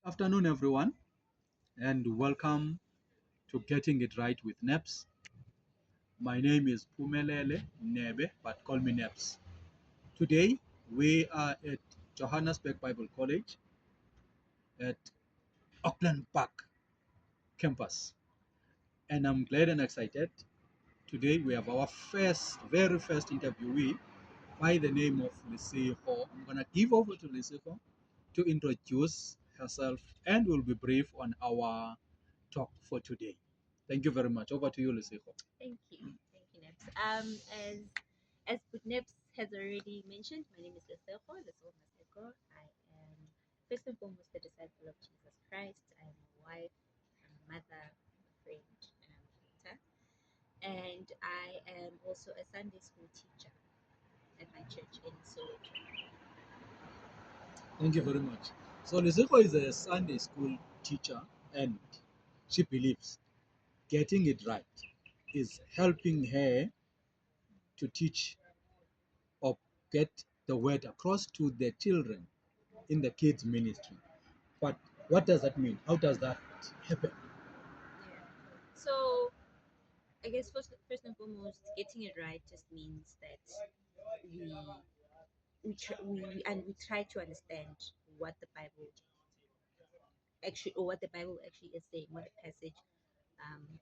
Afternoon, everyone, and welcome to Getting It Right with NEPS. My name is Pumelele Nebe, but call me NEPS. Today, we are at Johannesburg Bible College at Auckland Park campus, and I'm glad and excited. Today, we have our very first interviewee by the name of Liseho. I'm going to give over to Liseho to introduce herself, and we'll be brief on our talk for today. Thank you very much. Over to you, Liseho. Thank you, Neps. As Neps has already mentioned, my name is Lesego Maseko. I am first and foremost a disciple of Jesus Christ. I am a wife, I'm a mother, a friend, and I'm a daughter. And I am also a Sunday school teacher at my church in Soweto. Thank you very much. So Liseko is a Sunday school teacher, and she believes getting it right is helping her to teach or get the word across to the children in the kids ministry. But what does that mean? How does that happen? Yeah. So I guess first and foremost, getting it right just means that we we try to understand what the Bible what the Bible actually is saying, what the passage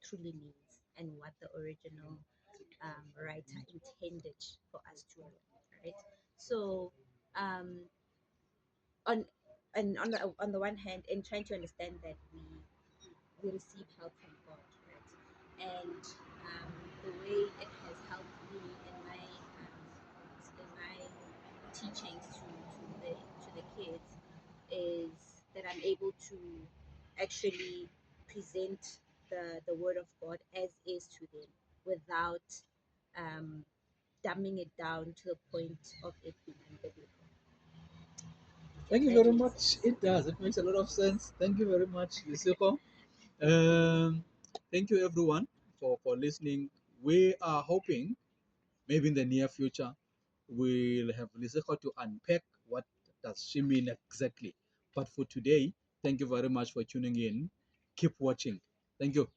truly means, and what the original writer intended for us to know, right? So, um, on on the one hand, in trying to understand that we receive help from God, right? And the way it has helped me in my teachings to the kids is that I'm able to actually present the word of God as is to them without um, dumbing it down to the point of it being unbiblical. Thank If you that very makes much. sense. It does. It makes a lot of sense. Thank you very much, Liseko. Thank you. Thank you, everyone, for listening. We are hoping maybe in the near future we'll have Liseko to unpack what does she mean exactly. But for today, thank you very much for tuning in. Keep watching. Thank you.